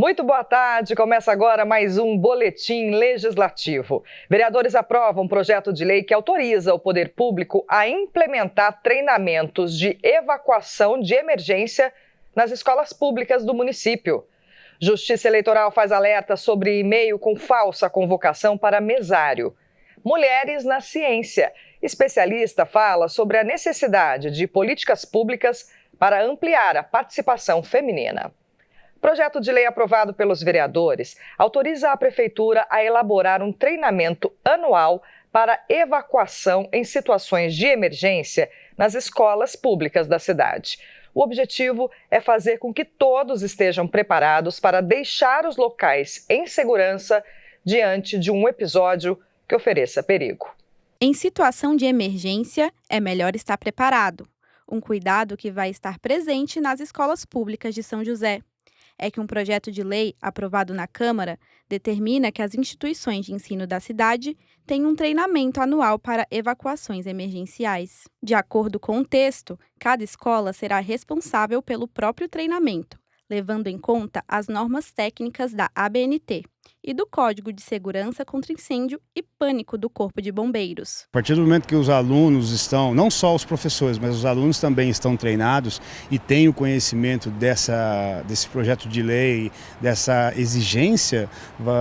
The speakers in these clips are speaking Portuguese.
Muito boa tarde. Começa agora mais um Boletim Legislativo. Vereadores aprovam um projeto de lei que autoriza o poder público a implementar treinamentos de evacuação de emergência nas escolas públicas do município. Justiça Eleitoral faz alerta sobre e-mail com falsa convocação para mesário. Mulheres na ciência. Especialista fala sobre a necessidade de políticas públicas para ampliar a participação feminina. Projeto de lei aprovado pelos vereadores autoriza a Prefeitura a elaborar um treinamento anual para evacuação em situações de emergência nas escolas públicas da cidade. O objetivo é fazer com que todos estejam preparados para deixar os locais em segurança diante de um episódio que ofereça perigo. Em situação de emergência, é melhor estar preparado. Um cuidado que vai estar presente nas escolas públicas de São José é que um projeto de lei aprovado na Câmara determina que as instituições de ensino da cidade tenham um treinamento anual para evacuações emergenciais. De acordo com o texto, cada escola será responsável pelo próprio treinamento, levando em conta as normas técnicas da ABNT e do Código de Segurança contra Incêndio e Pânico do Corpo de Bombeiros. A partir do momento que os alunos estão, não só os professores, mas os alunos também estão treinados e têm o conhecimento desse projeto de lei, dessa exigência,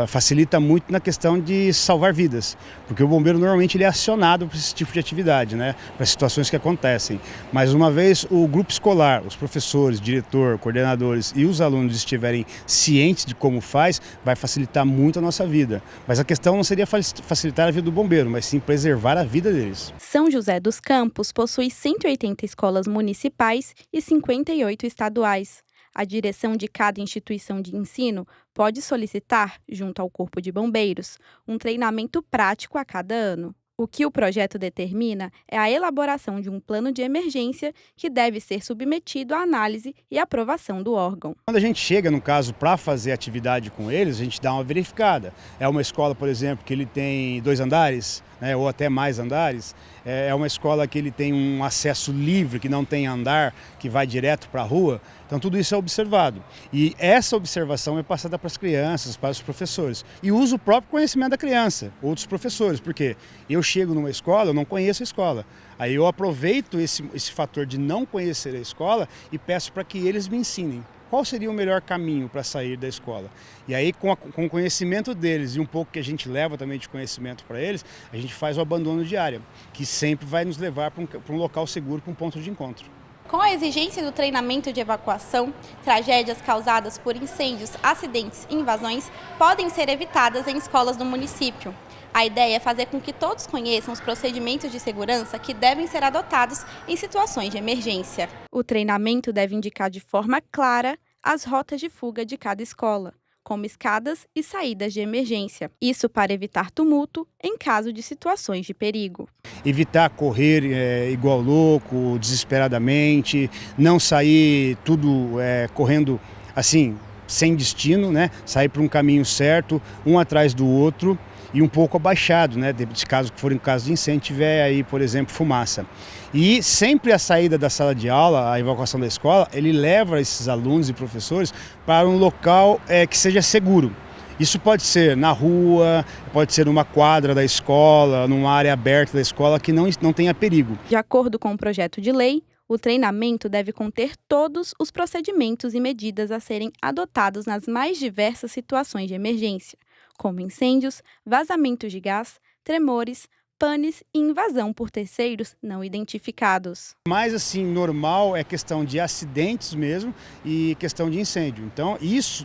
facilita muito na questão de salvar vidas, porque o bombeiro normalmente ele é acionado para esse tipo de atividade, né, para situações que acontecem. Mas uma vez o grupo escolar, os professores, diretor, coordenadores e os alunos estiverem cientes de como faz, vai facilitar muito a nossa vida. Mas a questão não seria facilitar a vida do bombeiro, mas sim preservar a vida deles. São José dos Campos possui 180 escolas municipais e 58 estaduais. A direção de cada instituição de ensino pode solicitar, junto ao Corpo de Bombeiros, um treinamento prático a cada ano. O que o projeto determina é a elaboração de um plano de emergência que deve ser submetido à análise e aprovação do órgão. Quando a gente chega, no caso, para fazer atividade com eles, a gente dá uma verificada. É uma escola, por exemplo, que ele tem 2 andares, né, ou até mais andares. É uma escola que ele tem um acesso livre, que não tem andar, que vai direto para a rua. Então tudo isso é observado. E essa observação é passada para as crianças, para os professores. E usa o próprio conhecimento da criança, outros professores, porque eu chego numa escola, eu não conheço a escola. Aí eu aproveito esse fator de não conhecer a escola e peço para que eles me ensinem. Qual seria o melhor caminho para sair da escola? E aí, com o conhecimento deles e um pouco que a gente leva também de conhecimento para eles, a gente faz o abandono de área, que sempre vai nos levar para um local seguro, para um ponto de encontro. Com a exigência do treinamento de evacuação, tragédias causadas por incêndios, acidentes e invasões podem ser evitadas em escolas do município. A ideia é fazer com que todos conheçam os procedimentos de segurança que devem ser adotados em situações de emergência. O treinamento deve indicar de forma clara as rotas de fuga de cada escola, como escadas e saídas de emergência. Isso para evitar tumulto em caso de situações de perigo. Evitar correr igual louco, desesperadamente, não sair tudo correndo assim, sem destino, né? Sair para um caminho certo, um atrás do outro. E um pouco abaixado, né? Se caso for em caso de incêndio, tiver aí, por exemplo, fumaça. E sempre a saída da sala de aula, a evacuação da escola, ele leva esses alunos e professores para um local que seja seguro. Isso pode ser na rua, pode ser numa quadra da escola, numa área aberta da escola que não tenha perigo. De acordo com o projeto de lei, o treinamento deve conter todos os procedimentos e medidas a serem adotados nas mais diversas situações de emergência, como incêndios, vazamentos de gás, tremores, panes e invasão por terceiros não identificados. Mais assim, normal é questão de acidentes mesmo e questão de incêndio. Então,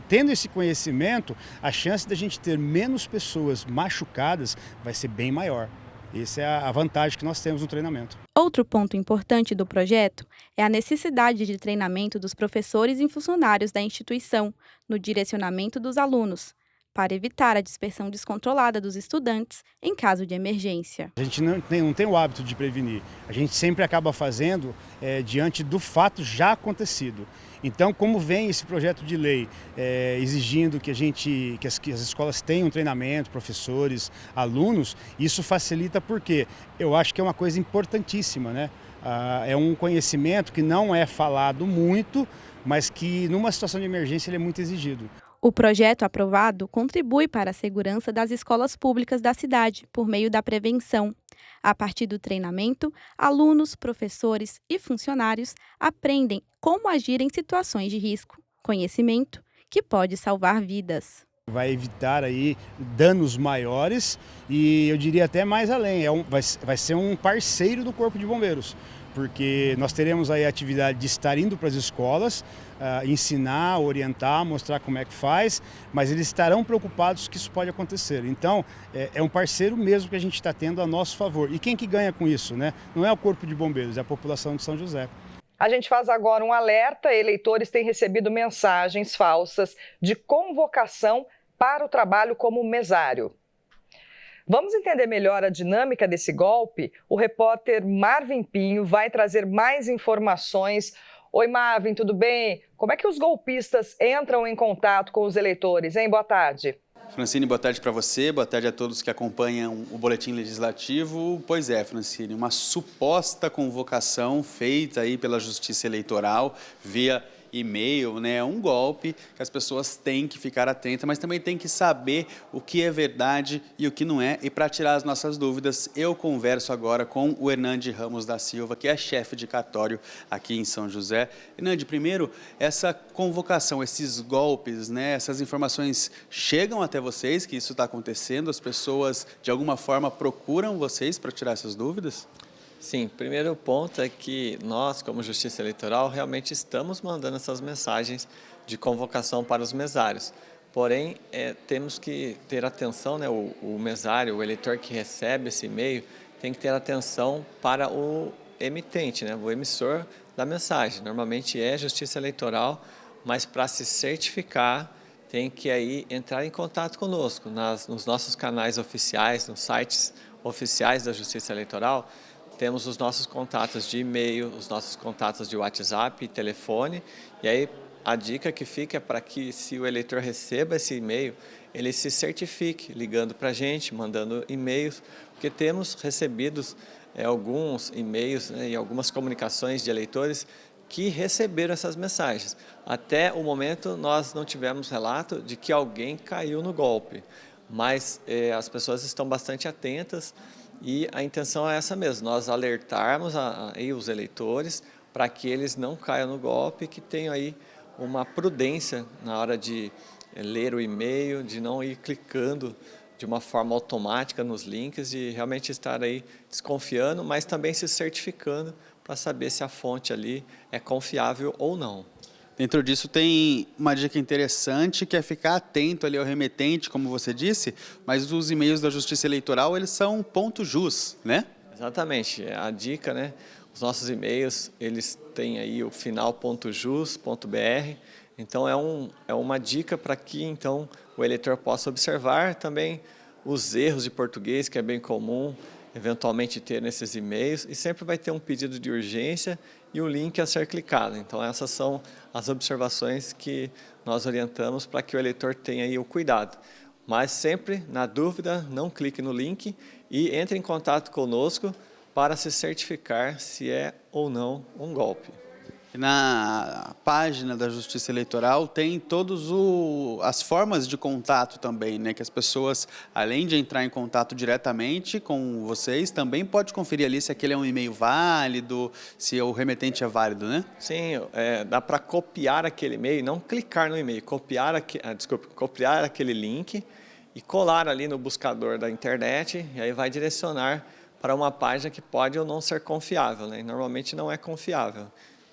tendo esse conhecimento, a chance da gente ter menos pessoas machucadas vai ser bem maior. Essa é a vantagem que nós temos no treinamento. Outro ponto importante do projeto é a necessidade de treinamento dos professores e funcionários da instituição no direcionamento dos alunos, para evitar a dispersão descontrolada dos estudantes em caso de emergência. A gente não tem o hábito de prevenir, a gente sempre acaba fazendo diante do fato já acontecido. Então, como vem esse projeto de lei exigindo que as escolas tenham treinamento, professores, alunos, isso facilita porque eu acho que é uma coisa importantíssima, né? É um conhecimento que não é falado muito, mas que numa situação de emergência ele é muito exigido. O projeto aprovado contribui para a segurança das escolas públicas da cidade por meio da prevenção. A partir do treinamento, alunos, professores e funcionários aprendem como agir em situações de risco, conhecimento que pode salvar vidas. Vai evitar aí danos maiores e eu diria até mais além, vai ser um parceiro do Corpo de Bombeiros, porque nós teremos aí a atividade de estar indo para as escolas, ensinar, orientar, mostrar como é que faz, mas eles estarão preocupados que isso pode acontecer. Então, é um parceiro mesmo que a gente está tendo a nosso favor. E quem que ganha com isso, né? Não é o Corpo de Bombeiros, é a população de São José. A gente faz agora um alerta: eleitores têm recebido mensagens falsas de convocação para o trabalho como mesário. Vamos entender melhor a dinâmica desse golpe? O repórter Marvin Pinho vai trazer mais informações. Oi, Marvin, tudo bem? Como é que os golpistas entram em contato com os eleitores, hein? Boa tarde. Francine, boa tarde para você, boa tarde a todos que acompanham o Boletim Legislativo. Pois é, Francine, uma suposta convocação feita aí pela Justiça Eleitoral via e-mail, né? Um golpe que as pessoas têm que ficar atentas, mas também têm que saber o que é verdade e o que não é. E para tirar as nossas dúvidas, eu converso agora com o Hernande Ramos da Silva, que é chefe de cartório aqui em São José. Hernande, primeiro, essa convocação, esses golpes, né? Essas informações chegam até vocês, que isso está acontecendo? As pessoas, de alguma forma, procuram vocês para tirar essas dúvidas? Sim, primeiro ponto é que nós, como Justiça Eleitoral, realmente estamos mandando essas mensagens de convocação para os mesários. Porém, temos que ter atenção, né? O mesário, o eleitor que recebe esse e-mail, tem que ter atenção para o emitente, né? O emissor da mensagem. Normalmente é Justiça Eleitoral, mas para se certificar, tem que aí entrar em contato conosco nos nossos canais oficiais, nos sites oficiais da Justiça Eleitoral. Temos os nossos contatos de e-mail, os nossos contatos de WhatsApp e telefone. E aí a dica que fica é para que, se o eleitor receba esse e-mail, ele se certifique ligando para a gente, mandando e-mails, porque temos recebido alguns e-mails, né, e algumas comunicações de eleitores que receberam essas mensagens. Até o momento nós não tivemos relato de que alguém caiu no golpe, mas as pessoas estão bastante atentas. E a intenção é essa mesmo, nós alertarmos aí os eleitores para que eles não caiam no golpe, que tenham aí uma prudência na hora de ler o e-mail, de não ir clicando de uma forma automática nos links, de realmente estar aí desconfiando, mas também se certificando para saber se a fonte ali é confiável ou não. Dentro disso tem uma dica interessante, que é ficar atento ali ao remetente, como você disse, mas os e-mails da Justiça Eleitoral, eles são .jus, né? Exatamente, a dica, né? Os nossos e-mails, eles têm aí o final .jus.br, então é uma dica para que então o eleitor possa observar também os erros de português, que é bem comum eventualmente ter nesses e-mails, e sempre vai ter um pedido de urgência e o link a ser clicado. Então essas são as observações que nós orientamos para que o eleitor tenha aí o cuidado. Mas sempre, na dúvida, não clique no link e entre em contato conosco para se certificar se é ou não um golpe. Na página da Justiça Eleitoral tem todas as formas de contato também, né? Que as pessoas, além de entrar em contato diretamente com vocês, também pode conferir ali se aquele é um e-mail válido, se o remetente é válido, né? Sim, dá para copiar aquele e-mail, não clicar no e-mail, copiar aquele link e colar ali no buscador da internet, e aí vai direcionar para uma página que pode ou não ser confiável, né? Normalmente não é confiável.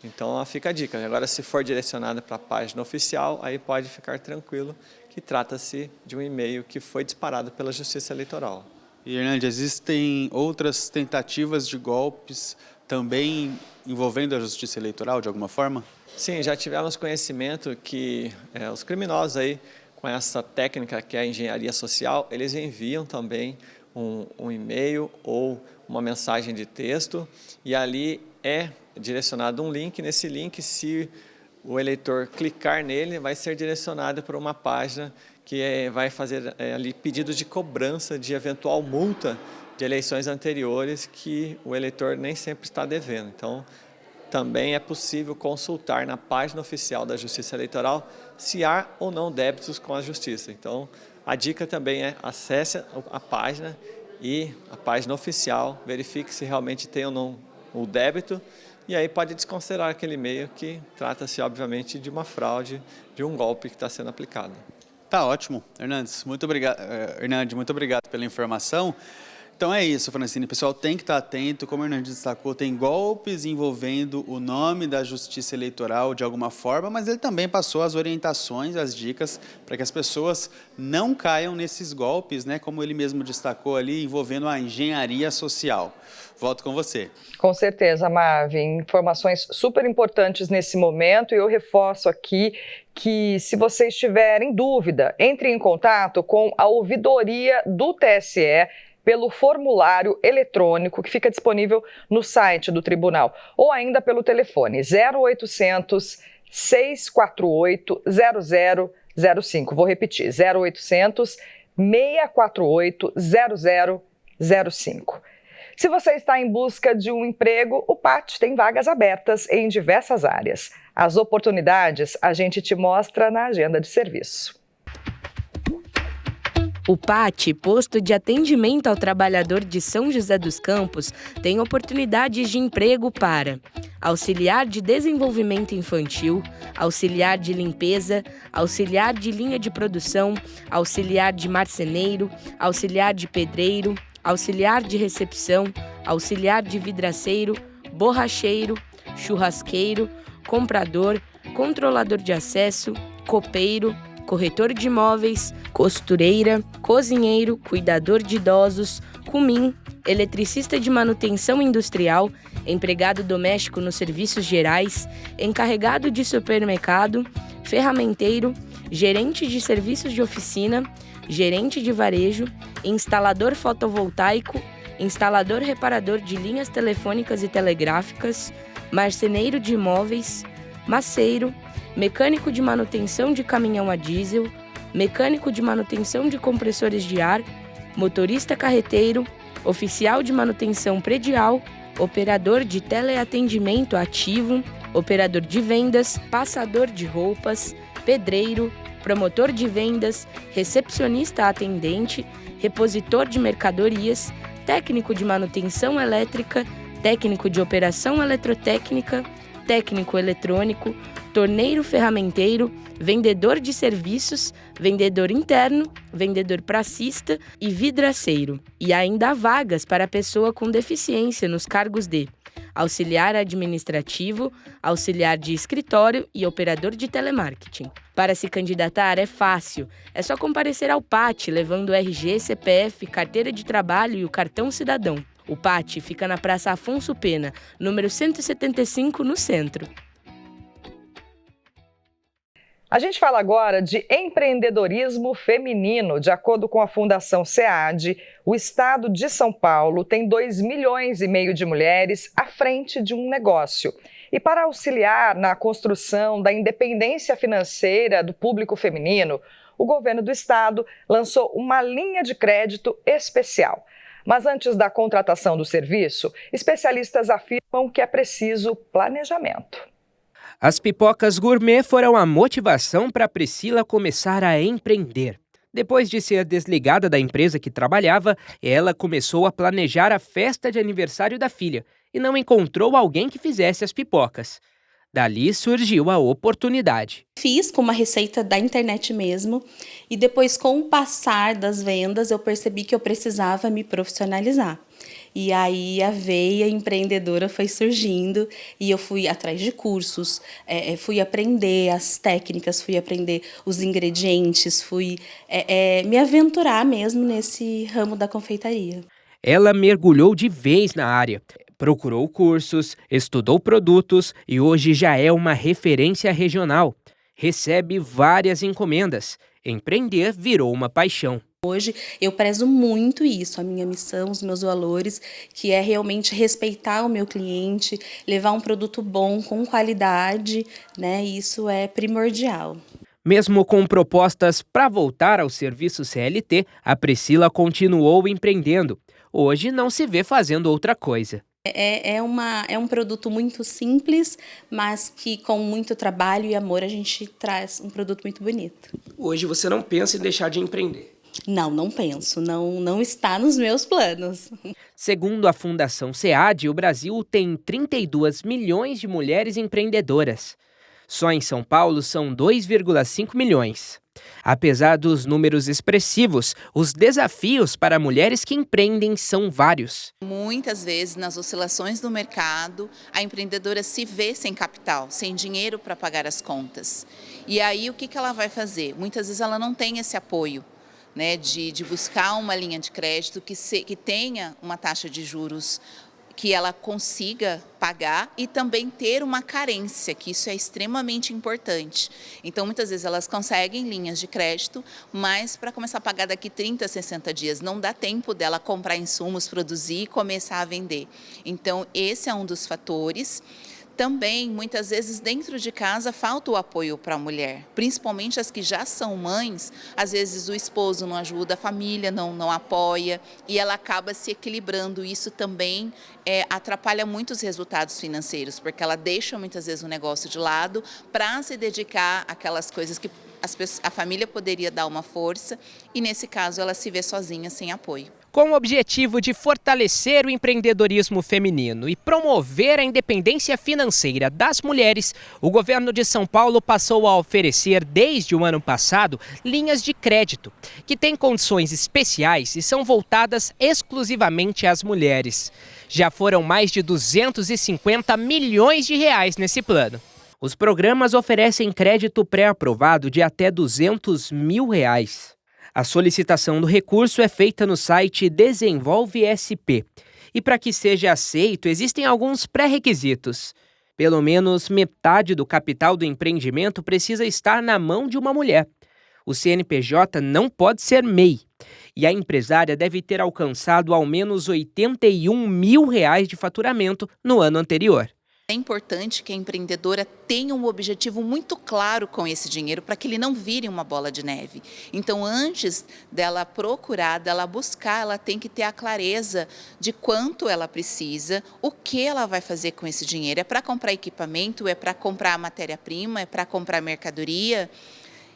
Então fica a dica. Agora, se for direcionada para a página oficial, aí pode ficar tranquilo que trata-se de um e-mail que foi disparado pela Justiça Eleitoral. E, Hernande, existem outras tentativas de golpes também envolvendo a Justiça Eleitoral, de alguma forma? Sim, já tivemos conhecimento que os criminosos aí, com essa técnica que é a engenharia social, eles enviam também um e-mail ou uma mensagem de texto, e ali é direcionado um link. Nesse link, se o eleitor clicar nele, vai ser direcionado para uma página que vai fazer ali pedidos de cobrança de eventual multa de eleições anteriores que o eleitor nem sempre está devendo. Então, também é possível consultar na página oficial da Justiça Eleitoral se há ou não débitos com a Justiça. Então, a dica também é acesse a página e a página oficial, verifique se realmente tem ou não o débito, e aí pode desconsiderar aquele e-mail que trata-se, obviamente, de uma fraude, de um golpe que está sendo aplicado. Tá ótimo, Hernandes. Muito obrigado pela informação. Então é isso, Francine. O pessoal tem que estar atento, como o Hernandes destacou, tem golpes envolvendo o nome da Justiça Eleitoral de alguma forma, mas ele também passou as orientações, as dicas, para que as pessoas não caiam nesses golpes, né? Como ele mesmo destacou ali, envolvendo a engenharia social. Volto com você. Com certeza, Marvin. Informações super importantes nesse momento, e eu reforço aqui que, se você estiver em dúvida, entre em contato com a ouvidoria do TSE pelo formulário eletrônico que fica disponível no site do tribunal, ou ainda pelo telefone 0800 648 0005. Vou repetir, 0800 648 0005. Se você está em busca de um emprego, o PAT tem vagas abertas em diversas áreas. As oportunidades a gente te mostra na agenda de serviço. O PAT, Posto de Atendimento ao Trabalhador de São José dos Campos, tem oportunidades de emprego para auxiliar de desenvolvimento infantil, auxiliar de limpeza, auxiliar de linha de produção, auxiliar de marceneiro, auxiliar de pedreiro, auxiliar de recepção, auxiliar de vidraceiro, borracheiro, churrasqueiro, comprador, controlador de acesso, copeiro, corretor de imóveis, costureira, cozinheiro, cuidador de idosos, cumim, eletricista de manutenção industrial, empregado doméstico nos serviços gerais, encarregado de supermercado, ferramenteiro, gerente de serviços de oficina, gerente de varejo, instalador fotovoltaico, instalador reparador de linhas telefônicas e telegráficas, marceneiro de imóveis, maceiro, mecânico de manutenção de caminhão a diesel, mecânico de manutenção de compressores de ar, motorista carreteiro, oficial de manutenção predial, operador de teleatendimento ativo, operador de vendas, passador de roupas, pedreiro, promotor de vendas, recepcionista atendente, repositor de mercadorias, técnico de manutenção elétrica, técnico de operação eletrotécnica, técnico eletrônico, torneiro ferramenteiro, vendedor de serviços, vendedor interno, vendedor pracista e vidraceiro. E ainda há vagas para pessoa com deficiência nos cargos de auxiliar administrativo, auxiliar de escritório e operador de telemarketing. Para se candidatar é fácil, é só comparecer ao PAT levando o RG, CPF, carteira de trabalho e o cartão cidadão. O PAT fica na Praça Afonso Pena, número 175, no centro. A gente fala agora de empreendedorismo feminino. De acordo com a Fundação SEAD, o estado de São Paulo tem 2,5 milhões de mulheres à frente de um negócio. E para auxiliar na construção da independência financeira do público feminino, o governo do estado lançou uma linha de crédito especial. Mas antes da contratação do serviço, especialistas afirmam que é preciso planejamento. As pipocas gourmet foram a motivação para Priscila começar a empreender. Depois de ser desligada da empresa que trabalhava, ela começou a planejar a festa de aniversário da filha e não encontrou alguém que fizesse as pipocas. Dali surgiu a oportunidade. Fiz com uma receita da internet mesmo e depois, com o passar das vendas, eu percebi que eu precisava me profissionalizar. E aí a veia empreendedora foi surgindo e eu fui atrás de cursos, fui aprender as técnicas, fui aprender os ingredientes, fui me aventurar mesmo nesse ramo da confeitaria. Ela mergulhou de vez na área. Procurou cursos, estudou produtos e hoje já é uma referência regional. Recebe várias encomendas. Empreender virou uma paixão. Hoje eu prezo muito isso, a minha missão, os meus valores, que é realmente respeitar o meu cliente, levar um produto bom, com qualidade, né? Isso é primordial. Mesmo com propostas para voltar ao serviço CLT, a Priscila continuou empreendendo. Hoje não se vê fazendo outra coisa. É um produto muito simples, mas que com muito trabalho e amor a gente traz um produto muito bonito. Hoje você não pensa em deixar de empreender? Não penso, não está nos meus planos. Segundo a Fundação SEAD, o Brasil tem 32 milhões de mulheres empreendedoras. Só em São Paulo são 2,5 milhões. Apesar dos números expressivos, os desafios para mulheres que empreendem são vários. Muitas vezes, nas oscilações do mercado, a empreendedora se vê sem capital, sem dinheiro para pagar as contas. E aí, o que ela vai fazer? Muitas vezes ela não tem esse apoio, né, de buscar uma linha de crédito que tenha uma taxa de juros que ela consiga pagar e também ter uma carência, que isso é extremamente importante. Então, muitas vezes elas conseguem linhas de crédito, mas para começar a pagar daqui 30, 60 dias, não dá tempo dela comprar insumos, produzir e começar a vender. Então, esse é um dos fatores. Também, muitas vezes, dentro de casa, falta o apoio para a mulher, principalmente as que já são mães. Às vezes o esposo não ajuda, a família não apoia e ela acaba se equilibrando. Isso também atrapalha muito os resultados financeiros, porque ela deixa muitas vezes o negócio de lado para se dedicar àquelas coisas que a família poderia dar uma força e, nesse caso, ela se vê sozinha, sem apoio. Com o objetivo de fortalecer o empreendedorismo feminino e promover a independência financeira das mulheres, o governo de São Paulo passou a oferecer, desde o ano passado, linhas de crédito, que têm condições especiais e são voltadas exclusivamente às mulheres. Já foram mais de 250 milhões de reais nesse plano. Os programas oferecem crédito pré-aprovado de até R$200 mil. A solicitação do recurso é feita no site Desenvolve SP. E para que seja aceito, existem alguns pré-requisitos. Pelo menos metade do capital do empreendimento precisa estar na mão de uma mulher. O CNPJ não pode ser MEI. E a empresária deve ter alcançado ao menos R$81 mil de faturamento no ano anterior. É importante que a empreendedora tenha um objetivo muito claro com esse dinheiro para que ele não vire uma bola de neve. Então, antes dela procurar, dela buscar, ela tem que ter a clareza de quanto ela precisa, o que ela vai fazer com esse dinheiro. É para comprar equipamento, é para comprar matéria-prima, é para comprar mercadoria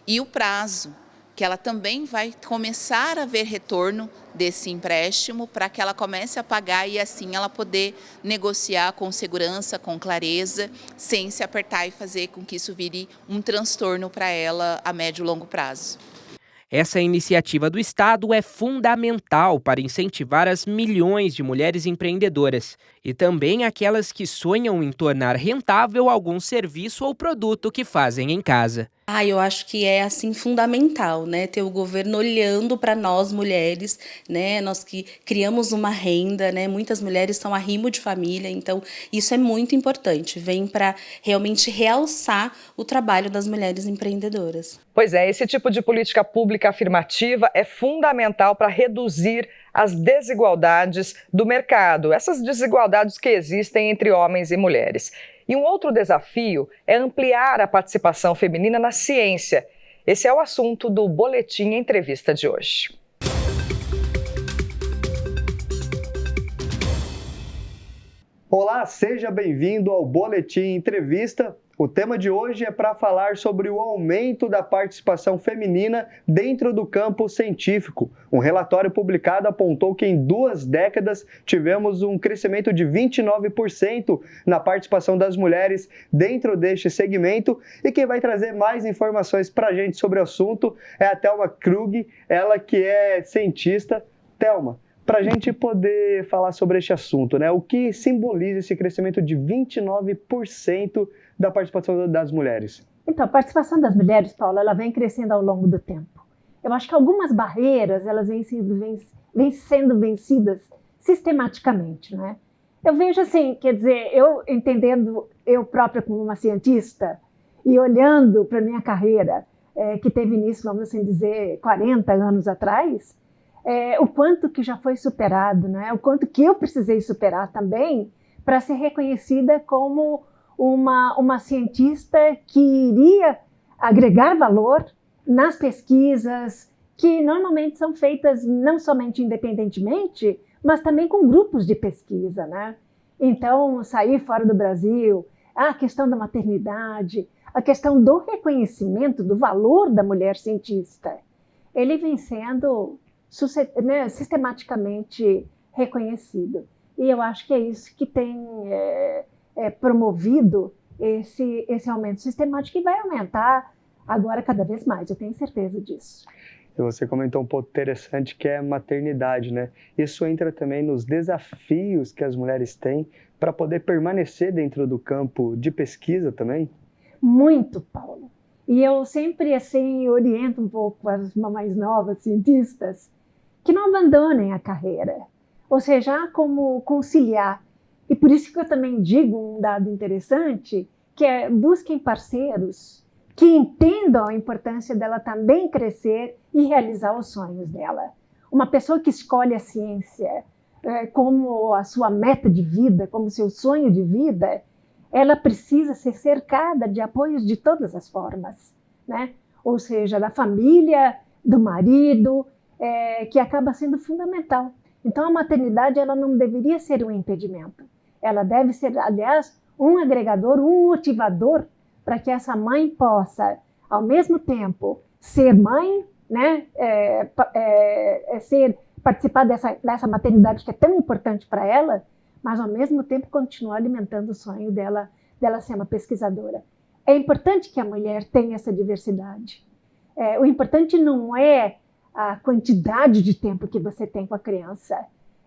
e o prazo, que ela também vai começar a ver retorno desse empréstimo para que ela comece a pagar e assim ela poder negociar com segurança, com clareza, sem se apertar e fazer com que isso vire um transtorno para ela a médio e longo prazo. Essa iniciativa do Estado é fundamental para incentivar as milhões de mulheres empreendedoras e também aquelas que sonham em tornar rentável algum serviço ou produto que fazem em casa. Eu acho que é assim fundamental, né, ter o governo olhando para nós mulheres, né, nós que criamos uma renda, né, muitas mulheres são arrimo de família, então isso é muito importante, vem para realmente realçar o trabalho das mulheres empreendedoras. Pois é, esse tipo de política pública afirmativa é fundamental para reduzir as desigualdades do mercado, essas desigualdades que existem entre homens e mulheres. E um outro desafio é ampliar a participação feminina na ciência. Esse é o assunto do Boletim Entrevista de hoje. Olá, seja bem-vindo ao Boletim Entrevista. O tema de hoje é para falar sobre o aumento da participação feminina dentro do campo científico. Um relatório publicado apontou que em 2 décadas tivemos um crescimento de 29% na participação das mulheres dentro deste segmento. E quem vai trazer mais informações para a gente sobre o assunto é a Thelma Krug, ela que é cientista. Thelma, para a gente poder falar sobre este assunto, né? O que simboliza esse crescimento de 29% da participação das mulheres? Então, a participação das mulheres, Paulo, ela vem crescendo ao longo do tempo. Eu acho que algumas barreiras, elas vêm sendo vencidas sistematicamente, né? Eu vejo assim, quer dizer, eu entendendo eu própria como uma cientista e olhando para a minha carreira, que teve início, vamos assim dizer, 40 anos atrás, o quanto que já foi superado, né? O quanto que eu precisei superar também para ser reconhecida como uma cientista que iria agregar valor nas pesquisas que normalmente são feitas não somente independentemente, mas também com grupos de pesquisa, né? Então, sair fora do Brasil, a questão da maternidade, a questão do reconhecimento do valor da mulher cientista, ele vem sendo sistematicamente reconhecido. E eu acho que é isso que tem promovido esse aumento sistemático e vai aumentar agora cada vez mais, eu tenho certeza disso. E você comentou um ponto interessante que é a maternidade, né? Isso entra também nos desafios que as mulheres têm para poder permanecer dentro do campo de pesquisa também? Muito, Paulo. E eu sempre, assim, oriento um pouco as mamães novas, cientistas, que não abandonem a carreira. Ou seja, há como conciliar. E por isso que eu também digo um dado interessante, que é busquem parceiros que entendam a importância dela também crescer e realizar os sonhos dela. Uma pessoa que escolhe a ciência como a sua meta de vida, como seu sonho de vida, ela precisa ser cercada de apoios de todas as formas, né? Ou seja, da família, do marido, que acaba sendo fundamental. Então, a maternidade ela não deveria ser um impedimento. Ela deve ser, aliás, um agregador, um motivador para que essa mãe possa, ao mesmo tempo, ser mãe, né? Participar dessa maternidade que é tão importante para ela, mas ao mesmo tempo continuar alimentando o sonho dela ser uma pesquisadora. É importante que a mulher tenha essa diversidade. O importante não é a quantidade de tempo que você tem com a criança,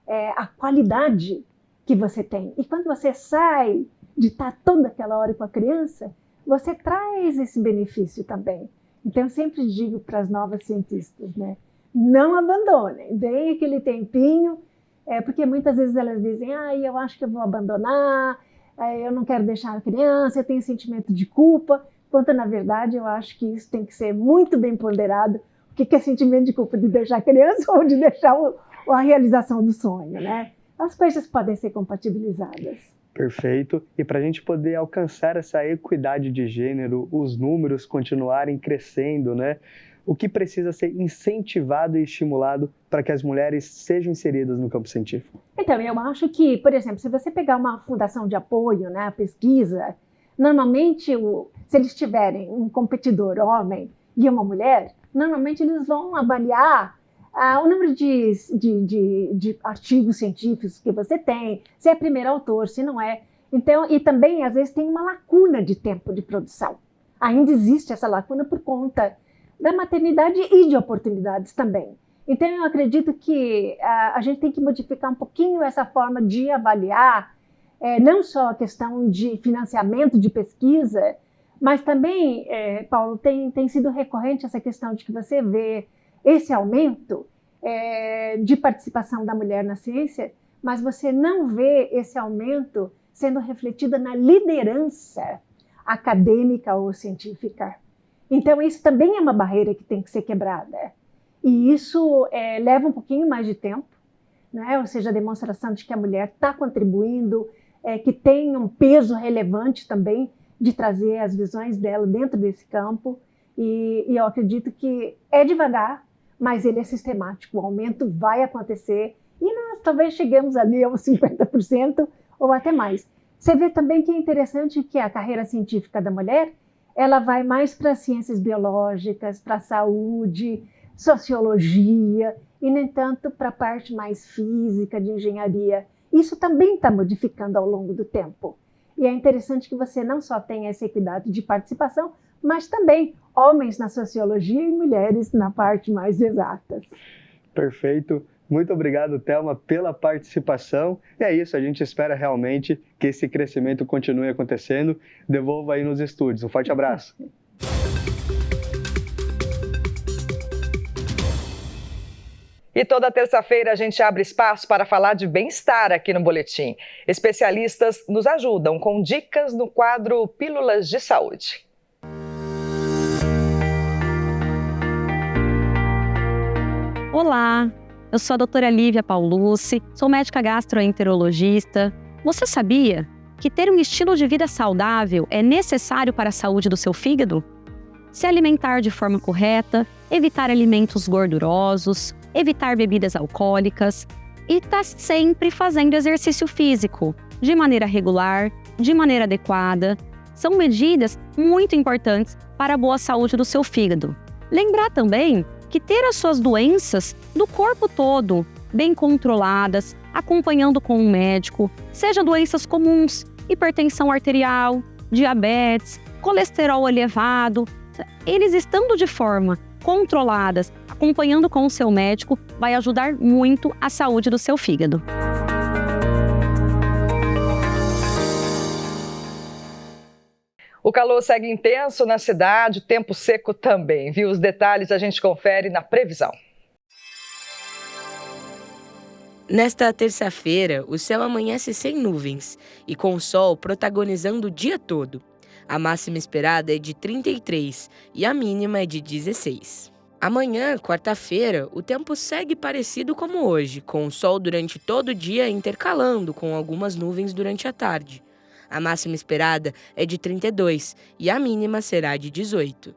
é a qualidade que você tem. E quando você sai de estar toda aquela hora com a criança, você traz esse benefício também. Então eu sempre digo para as novas cientistas, né? Não abandonem, deem aquele tempinho, porque muitas vezes elas dizem, eu acho que eu vou abandonar, eu não quero deixar a criança, eu tenho sentimento de culpa, quando na verdade eu acho que isso tem que ser muito bem ponderado, o que é sentimento de culpa, de deixar a criança ou de deixar a realização do sonho, né? As coisas podem ser compatibilizadas. Perfeito. E para a gente poder alcançar essa equidade de gênero, os números continuarem crescendo, né? O que precisa ser incentivado e estimulado para que as mulheres sejam inseridas no campo científico? Então, eu acho que, por exemplo, se você pegar uma fundação de apoio, né, à pesquisa, normalmente, se eles tiverem um competidor homem e uma mulher, normalmente eles vão avaliar o número de artigos científicos que você tem, se é primeiro autor, se não é. Então, e também, às vezes, tem uma lacuna de tempo de produção. Ainda existe essa lacuna por conta da maternidade e de oportunidades também. Então, eu acredito que a gente tem que modificar um pouquinho essa forma de avaliar, não só a questão de financiamento de pesquisa, mas também, Paulo, tem sido recorrente essa questão de que você vê esse aumento de participação da mulher na ciência, mas você não vê esse aumento sendo refletido na liderança acadêmica ou científica. Então, isso também é uma barreira que tem que ser quebrada. E isso leva um pouquinho mais de tempo, né? Ou seja, a demonstração de que a mulher está contribuindo, que tem um peso relevante também de trazer as visões dela dentro desse campo. E eu acredito que é devagar, mas ele é sistemático. O aumento vai acontecer e nós talvez cheguemos ali aos 50% ou até mais. Você vê também que é interessante que a carreira científica da mulher, ela vai mais para ciências biológicas, para saúde, sociologia, e nem tanto para a parte mais física, de engenharia. Isso também está modificando ao longo do tempo. E é interessante que você não só tenha essa equidade de participação, mas também homens na sociologia e mulheres na parte mais exatas. Perfeito. Muito obrigado, Thelma, pela participação. E é isso, a gente espera realmente que esse crescimento continue acontecendo. Devolva aí nos estúdios. Um forte abraço. E toda terça-feira a gente abre espaço para falar de bem-estar aqui no Boletim. Especialistas nos ajudam com dicas no quadro Pílulas de Saúde. Olá, eu sou a doutora Lívia Paulucci, sou médica gastroenterologista. Você sabia que ter um estilo de vida saudável é necessário para a saúde do seu fígado? Se alimentar de forma correta, evitar alimentos gordurosos, evitar bebidas alcoólicas e estar sempre fazendo exercício físico. de maneira regular, de maneira adequada. São medidas muito importantes para a boa saúde do seu fígado. Lembrar também que ter as suas doenças do corpo todo bem controladas, acompanhando com um médico, seja doenças comuns, hipertensão arterial, diabetes, colesterol elevado, eles estando de forma controladas, acompanhando com o seu médico, vai ajudar muito a saúde do seu fígado. O calor segue intenso na cidade, tempo seco também, viu? Os detalhes a gente confere na previsão. Nesta terça-feira, o céu amanhece sem nuvens e com o sol protagonizando o dia todo. A máxima esperada é de 33 e a mínima é de 16. Amanhã, quarta-feira, o tempo segue parecido como hoje, com o sol durante todo o dia intercalando com algumas nuvens durante a tarde. A máxima esperada é de 32 e a mínima será de 18.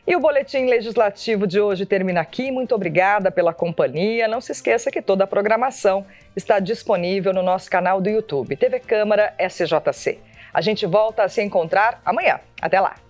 E o Boletim Legislativo de hoje termina aqui. Muito obrigada pela companhia. Não se esqueça que toda a programação está disponível no nosso canal do YouTube, TV Câmara SJC. A gente volta a se encontrar amanhã. Até lá!